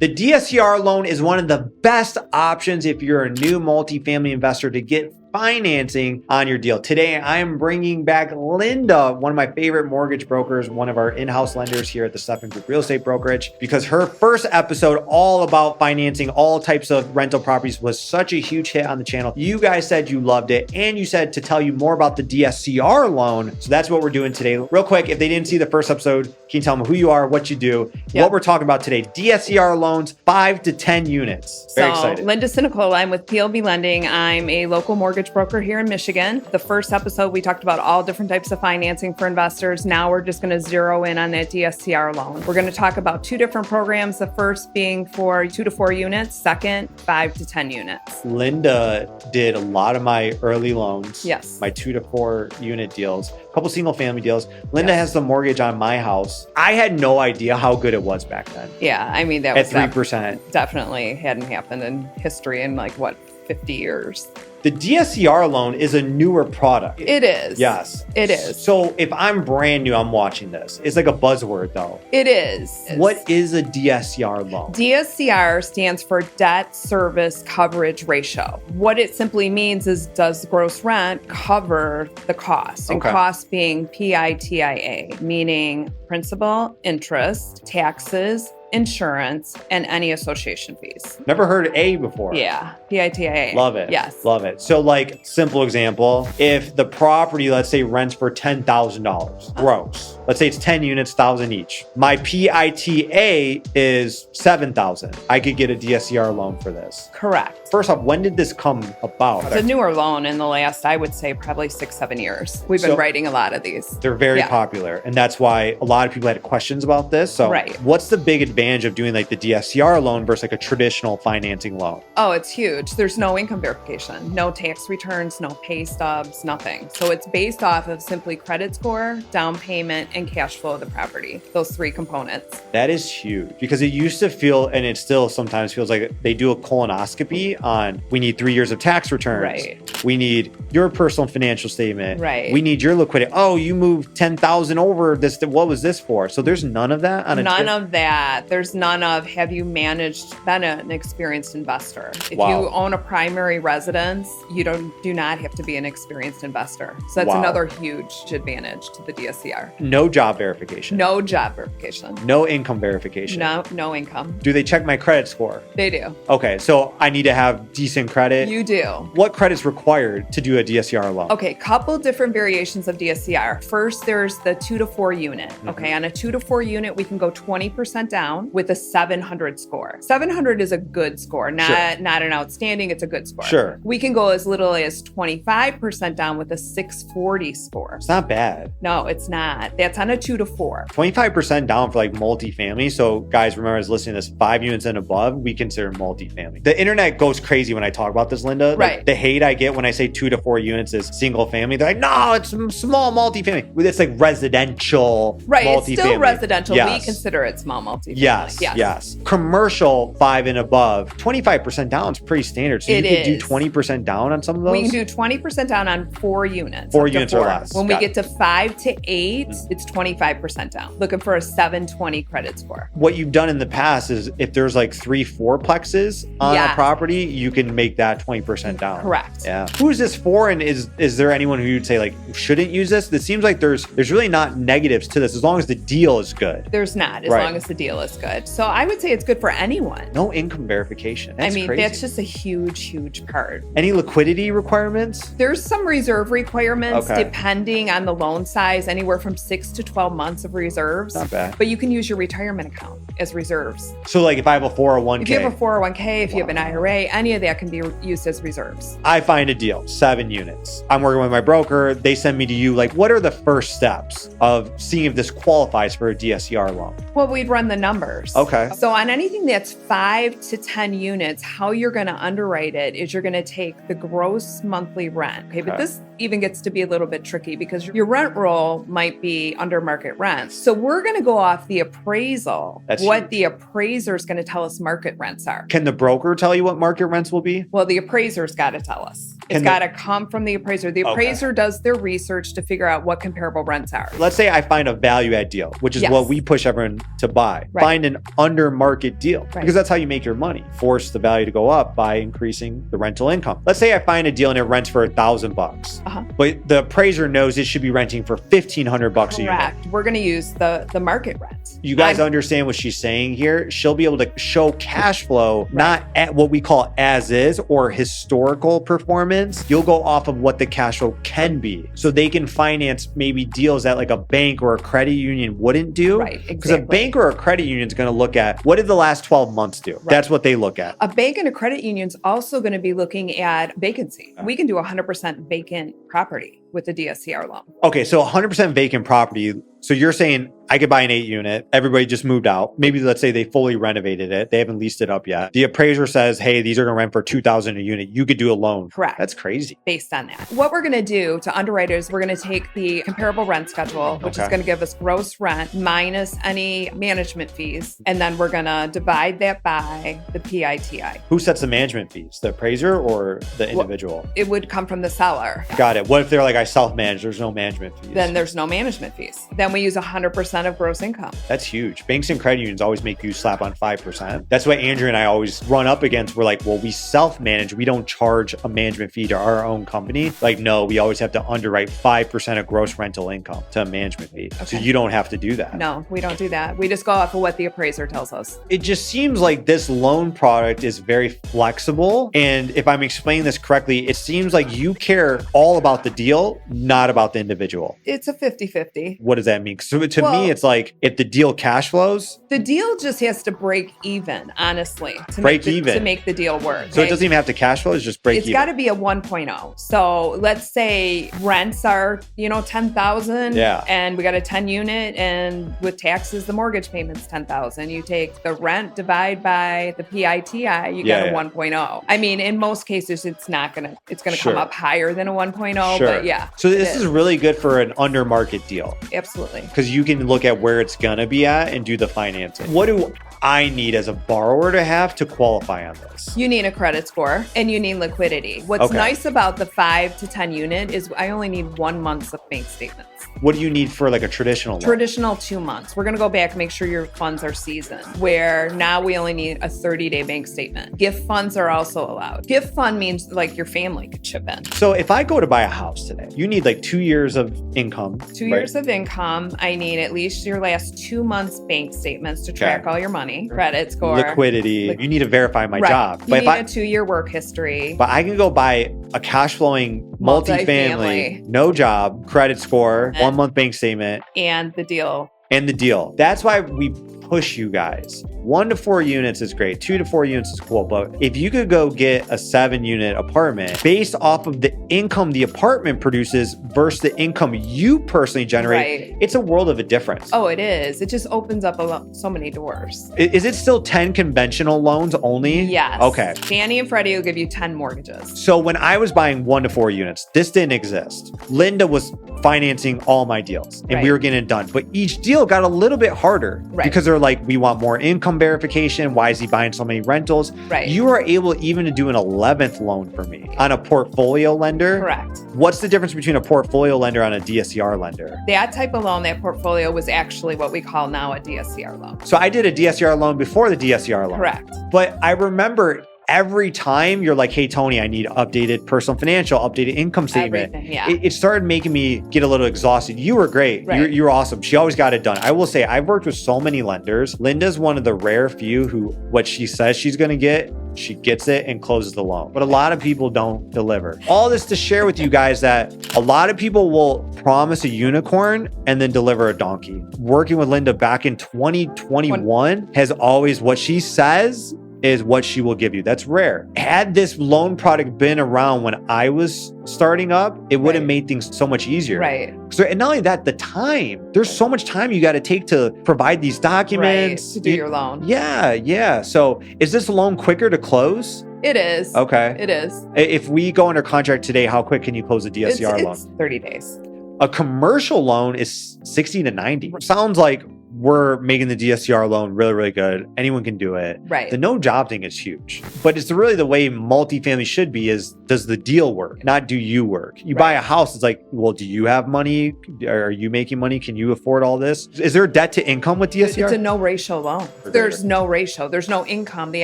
The DSCR loan is one of the best options if you're a new multifamily investor to get financing on your deal. Today, I am bringing back Linda, one of my favorite mortgage brokers, one of our in-house lenders here at the Stephan Group Real Estate Brokerage, because her first episode all about financing all types of rental properties was such a huge hit on the channel. You guys said you loved it, and you said to tell you more about the DSCR loan. So that's what we're doing today. Real quick, if they didn't see the first episode, can you tell them who you are, what you do, what we're talking about today? DSCR loans, 5 to 10 units. Very excited. Linda Sinicola, I'm with PLB Lending. I'm a local mortgage broker here in Michigan. The first episode, we talked about all different types of financing for investors. Now we're just going to zero in on that DSCR loan. We're going to talk about two different programs. The first being for 2 to 4 units, second, 5 to 10 units. Linda did a lot of my early loans. Yes. My 2 to 4 unit deals, a couple single family deals. Linda has the mortgage on my house. I had no idea how good it was back then. Yeah, I mean, that was at 3%. Definitely hadn't happened in history in 50 years. The DSCR loan is a newer product. It is. Yes. It is. So if I'm brand new, I'm watching this. It's like a buzzword though. It is. What is a DSCR loan? DSCR stands for Debt Service Coverage Ratio. What it simply means is, does the gross rent cover the cost? And cost being PITIA, meaning principal, interest, taxes, insurance, and any association fees. Never heard A before. Yeah, PITIA. Love it. Yes. Love it. So simple example, if the property, let's say rents for $10,000 gross, let's say it's 10 units, 1,000 each. My PITA is 7,000. I could get a DSCR loan for this. Correct. First off, when did this come about? It's a newer loan in the last, I would say, probably 6-7 years. We've been writing a lot of these. They're very popular. And that's why a lot of people had questions about this. So what's the big advantage of doing the DSCR loan versus a traditional financing loan? Oh, it's huge. There's no income verification, no tax returns, no pay stubs, nothing. So it's based off of simply credit score, down payment, and cash flow of the property. Those 3 components. That is huge because it used to feel, and it still sometimes feels like they do a colonoscopy on, we need 3 years of tax returns. Right. We need your personal financial statement. Right. We need your liquidity. Oh, you moved 10,000 over this. What was this for? So there's none of that on a None of that. There's none of, have you been an experienced investor? If you own a primary residence, you do not have to be an experienced investor. So that's another huge advantage to the DSCR. No job verification. No job verification. No income verification. No income. Do they check my credit score? They do. Okay, so I need to have decent credit. You do. What credit's required to do a DSCR loan? Okay, couple different variations of DSCR. First, there's the 2 to 4 unit. Okay, on a 2 to 4 unit, we can go 20% down with a 700 score. 700 is a good score, not an outstanding, it's a good score. Sure. We can go as little as 25% down with a 640 score. It's not bad. No, it's not. That's on a 2 to 4. 25% down for multifamily. So guys, remember, as listening to this, 5 units and above, we consider multifamily. The internet goes crazy when I talk about this, Linda. Right. The hate I get when I say 2 to 4 units is single family. They're like, no, it's small multifamily. It's residential. Right. Multifamily. It's still residential. Yes. We consider it small multifamily. Yes. Commercial 5 and above, 25% down is pretty standard. So you could do 20% down on some of those? We can do 20% down on 4 units. 4 units or less. When we get to 5 to 8, it's 25% down. Looking for a 720 credit score. What you've done in the past is if there's 3 4-plexes on a property, you can make that 20% down. Correct. Yeah. Who is this for? And is there anyone who you'd say shouldn't use this? It seems like there's really not negatives to this as long as the deal is good. There's not, as long as the deal is good. So I would say it's good for anyone. No income verification. That's crazy. That's just a huge part. Any liquidity requirements? There's some reserve requirements depending on the loan size, anywhere from 6 to 12 months of reserves. Not bad. But you can use your retirement account as reserves. So if I have a 401k. If you have a 401k, if you have an IRA, any of that can be used as reserves. I find a deal, 7 units. I'm working with my broker. They send me to you. What are the first steps of seeing if this qualifies for a DSCR loan? Well, we'd run the numbers. Okay. So on anything that's 5 to 10 units, how you're going to underwrite it is you're going to take the gross monthly rent. Okay. But this even gets to be a little bit tricky because your rent roll might be under market rent. So we're going to go off the appraisal, what the appraiser is going to tell us market rents are. Can the broker tell you what market rents will be? Well, the appraiser's got to tell us. It's got to come from the appraiser. The appraiser does their research to figure out what comparable rents are. Let's say I find a value add deal, which is what we push everyone to buy. Right. Find an under market deal because that's how you make your money. Force the value to go up by increasing the rental income. Let's say I find a deal and it rents for $1,000, but the appraiser knows it should be renting for $1,500 a unit. We're going to use the market rent. You guys understand what she's saying here? She'll be able to show cash flow, not at what we call as is or historical performance. You'll go off of what the cash flow can be. So they can finance maybe deals that like a bank or a credit union wouldn't do. Right, exactly. Because a bank or a credit union is going to look at what did the last 12 months do? Right. That's what they look at. A bank and a credit union is also going to be looking at vacancy. We can do 100% vacant property with the DSCR loan. Okay, so 100% vacant property. So you're saying I could buy an 8 unit. Everybody just moved out. Maybe let's say they fully renovated it. They haven't leased it up yet. The appraiser says, hey, these are going to rent for $2,000 a unit. You could do a loan. Correct. That's crazy. Based on that. What we're going to do to underwriters, we're going to take the comparable rent schedule, which is going to give us gross rent minus any management fees. And then we're going to divide that by the PITI. Who sets the management fees? The appraiser or the individual? It would come from the seller. Got it. What if they're like, I self-manage, there's no management fees? Then there's no management fees. Then we use 100% of gross income. That's huge. Banks and credit unions always make you slap on 5%. That's what Andrew and I always run up against. We're like, well, we self-manage. We don't charge a management fee to our own company. Like, no, we always have to underwrite 5% of gross rental income to a management fee. Okay. So you don't have to do that. No, we don't do that. We just go off of what the appraiser tells us. It just seems like this loan product is very flexible. And if I'm explaining this correctly, it seems like you care all about the deal, not about the individual. It's a 50-50. What does that mean? So to me, it's like if the deal cash flows, the deal just has to break even, honestly, to make the deal work. So it doesn't even have to cash flow, it's just break even. It's got to be a 1.0. So let's say rents are, 10,000 and we got a 10 unit and with taxes, the mortgage payment's 10,000. You take the rent, divide by the PITI, you get a 1.0. I mean, in most cases, it's going to come up higher than a 1.0, but yeah. So this is really good for an under market deal. Absolutely. Because you can look at where it's going to be at and do the financing. What do I need as a borrower to have to qualify on this? You need a credit score and you need liquidity. What's nice about the 5 to 10 unit is I only need 1 month of bank statements. What do you need for like a traditional loan? Traditional 2 months. We're going to go back and make sure your funds are seasoned, where now we only need a 30-day bank statement. Gift funds are also allowed. Gift fund means like your family could chip in. So if I go to buy a house today, you need like 2 years of income. 2 years of income. I need at least your last 2 months bank statements to track all your money, credit score, liquidity. You need to verify my job. You need a 2-year work history. But I can go buy a cash flowing multifamily, no job, credit score, 1 month bank statement. And the deal. That's why we push you guys. 1 to 4 units is great. 2 to 4 units is cool. But if you could go get a 7-unit apartment based off of the income the apartment produces versus the income you personally generate, it's a world of a difference. Oh, it is. It just opens up so many doors. Is it still 10 conventional loans only? Yes. Okay. Fannie and Freddie will give you 10 mortgages. So when I was buying 1 to 4 units, this didn't exist. Linda was financing all my deals and we were getting it done. But each deal got a little bit harder because they're like, we want more income verification. Why is he buying so many rentals? You are able even to do an 11th loan for me on a portfolio lender. Correct. What's the difference between a portfolio lender and a DSCR lender? That type of loan, that portfolio was actually what we call now a DSCR loan. So I did a DSCR loan before the DSCR loan. Correct. But I remember every time you're like, hey, Tony, I need updated personal financial, updated income statement. It started making me get a little exhausted. You were great. You were awesome. She always got it done. I will say I've worked with so many lenders. Linda's one of the rare few who what she says she's going to get, she gets it and closes the loan. But a lot of people don't deliver. All this to share with you guys that a lot of people will promise a unicorn and then deliver a donkey. Working with Linda back in 2021 has always what she says is what she will give you. That's rare. Had this loan product been around when I was starting up, it would have made things so much easier. Right. So, and not only that, the time. There's so much time you got to take to provide these documents. Right, to do your loan. Yeah. So is this loan quicker to close? It is. Okay. It is. If we go under contract today, how quick can you close a DSCR loan? It's 30 days. A commercial loan is 60 to 90. Sounds like we're making the DSCR loan really, really good. Anyone can do it. Right. The no job thing is huge. But it's really the way multifamily should be is, does the deal work? Not do you work? You buy a house, it's like, well, do you have money? Are you making money? Can you afford all this? Is there debt to income with DSCR? It's a no ratio loan. There's no ratio. There's no income. The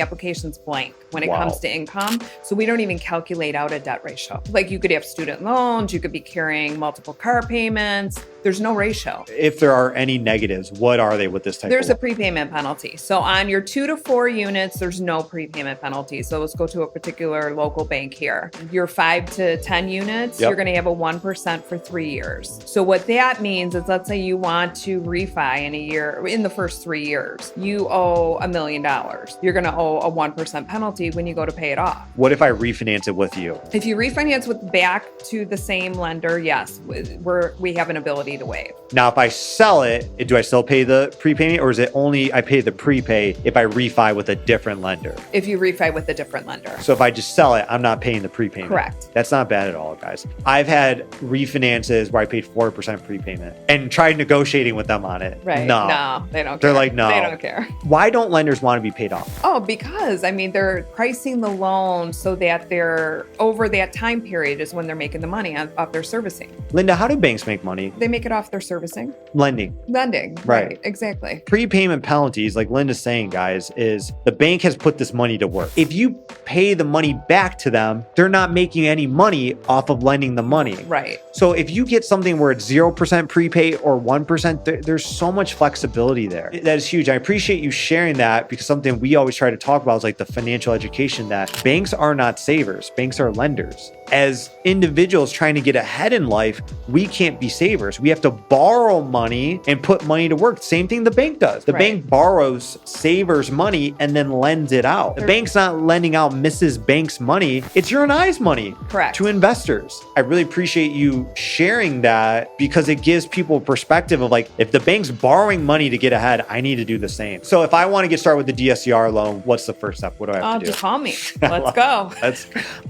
application's blank when it comes to income. So we don't even calculate out a debt ratio. Like you could have student loans. You could be carrying multiple car payments. There's no ratio. If there are any negatives, what are they with this type There's of a prepayment penalty. So on your 2 to 4 units, there's no prepayment penalty. So let's go to a particular local bank here. Your 5 to 10 units, you're going to have a 1% for 3 years. So what that means is, let's say you want to refi in the first 3 years, you owe $1 million. You're going to owe a 1% penalty when you go to pay it off. What if I refinance it with you? If you refinance with back to the same lender, yes, we have an ability to waive. Now, if I sell it, do I still pay the prepayment, or is it only I pay the prepay if I refi with a different lender? If you refi with a different lender. So if I just sell it, I'm not paying the prepayment. Correct. That's not bad at all, guys. I've had refinances where I paid 4% prepayment and tried negotiating with them on it. Right. No, they don't care. They're like, no. They don't care. Why don't lenders want to be paid off? Oh, because, they're pricing the loan so that they're over that time period is when they're making the money off their servicing. Linda, how do banks make money? They make it off their servicing. Lending. Right. Exactly. Prepayment penalties, like Linda's saying, guys, is the bank has put this money to work. If you pay the money back to them, they're not making any money off of lending the money. Right. So if you get something where it's 0% prepay or 1%, there's so much flexibility there. That is huge. I appreciate you sharing that, because something we always try to talk about is like the financial education that banks are not savers. Banks are lenders. As individuals trying to get ahead in life, we can't be savers. We have to borrow money and put money to work. Same thing the bank does. The bank borrows savers' money and then lends it out. The bank's not lending out Mrs. Bank's money. It's your and I's money. Correct. To investors. I really appreciate you sharing that, because it gives people a perspective of like, if the bank's borrowing money to get ahead, I need to do the same. So if I want to get started with the DSCR loan, what's the first step? What do I have to do? Just call me. Let's go.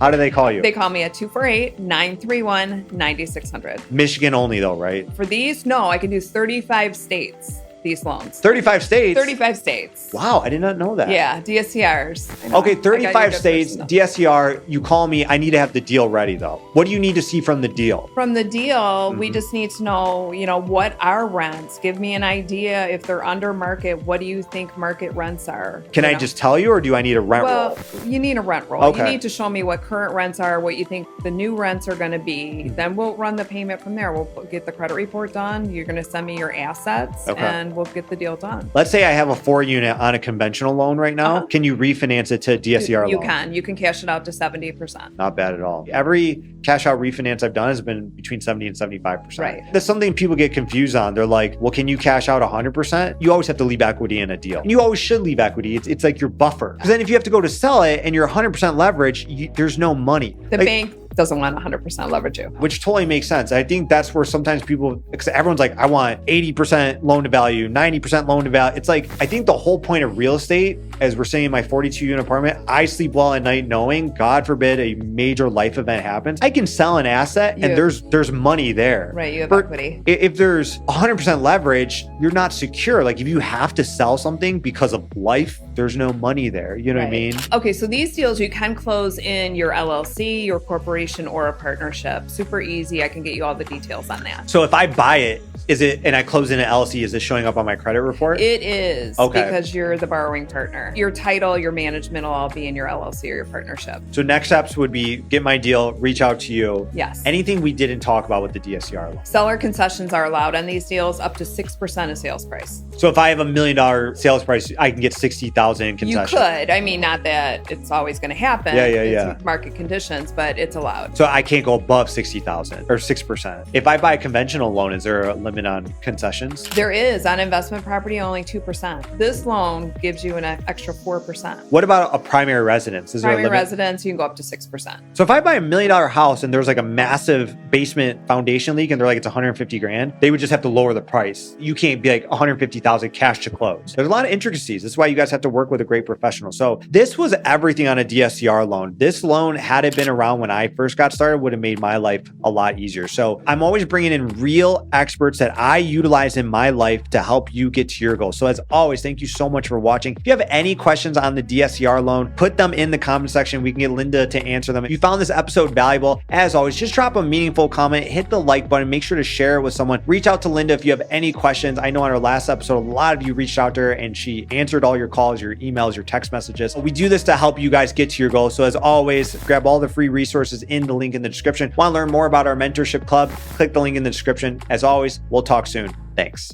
How do they call you? They call me at 248-931-9600. Michigan only though, right? For these, no, I can do 35 states. These loans. 35 states? 35 states. Wow, I did not know that. Yeah, DSCRs. Okay, 35 states, DSCR, you call me, I need to have the deal ready though. What do you need to see from the deal? From the deal, we just need to know, what are rents? Give me an idea. If they're under market, what do you think market rents are? Can I just tell you, or do I need a rent roll? Well, you need a rent roll. Okay. You need to show me what current rents are, what you think the new rents are going to be. Then we'll run the payment from there. We'll get the credit report done. You're going to send me your assets, and we'll get the deal done. Let's say I have a 4-unit on a conventional loan right now. Can you refinance it to a DSCR loan? You can cash it out to 70%. Not bad at all. Every cash out refinance I've done has been between 70 and 75%. Right. That's something people get confused on. They're like, well, can you cash out 100%? You always have to leave equity in a deal. And you always should leave equity. It's like your buffer. Because then if you have to go to sell it and you're 100% leverage, there's no money. The bank doesn't want 100% leverage you. Which totally makes sense. I think that's where sometimes everyone's like, I want 80% loan to value, 90% loan to value. It's like, I think the whole point of real estate, as we're saying in my 42-unit apartment, I sleep well at night knowing, God forbid, a major life event happens, I can sell an asset and there's money there. Right, you have equity. If there's 100% leverage, you're not secure. Like if you have to sell something because of life, there's no money there. You know what I mean? Okay, so these deals you can close in your LLC, your corporation, or a partnership. Super easy. I can get you all the details on that. So if I buy it, and I close in an LLC, is it showing up on my credit report? It is. Okay. Because you're the borrowing partner. Your title, your management will all be in your LLC or your partnership. So next steps would be get my deal, reach out to you. Yes. Anything we didn't talk about with the DSCR loan? Seller concessions are allowed on these deals up to 6% of sales price. So if I have $1 million sales price, I can get 60,000 in concessions. You could. Not that it's always going to happen. Yeah. It's market conditions, but it's allowed. So I can't go above 60,000 or 6%. If I buy a conventional loan, is there a limit limit on concessions? There is. On investment property, only 2%. This loan gives you an extra 4%. What about a primary residence? Is primary there a limit? residence, you can go up to 6%. So if I buy $1 million house and there's like a massive basement foundation leak and they're like, it's 150 grand, they would just have to lower the price. You can't be like 150,000 cash to close. There's a lot of intricacies. This is why you guys have to work with a great professional. So this was everything on a DSCR loan. This loan, had it been around when I first got started, would have made my life a lot easier. So I'm always bringing in real experts that I utilize in my life to help you get to your goal. So as always, thank you so much for watching. If you have any questions on the DSCR loan, put them in the comment section. We can get Linda to answer them. If you found this episode valuable, as always, just drop a meaningful comment, hit the like button, make sure to share it with someone. Reach out to Linda if you have any questions. I know on our last episode, a lot of you reached out to her and she answered all your calls, your emails, your text messages. We do this to help you guys get to your goals. So as always, grab all the free resources in the link in the description. Want to learn more about our mentorship club? Click the link in the description. As always, we'll talk soon. Thanks.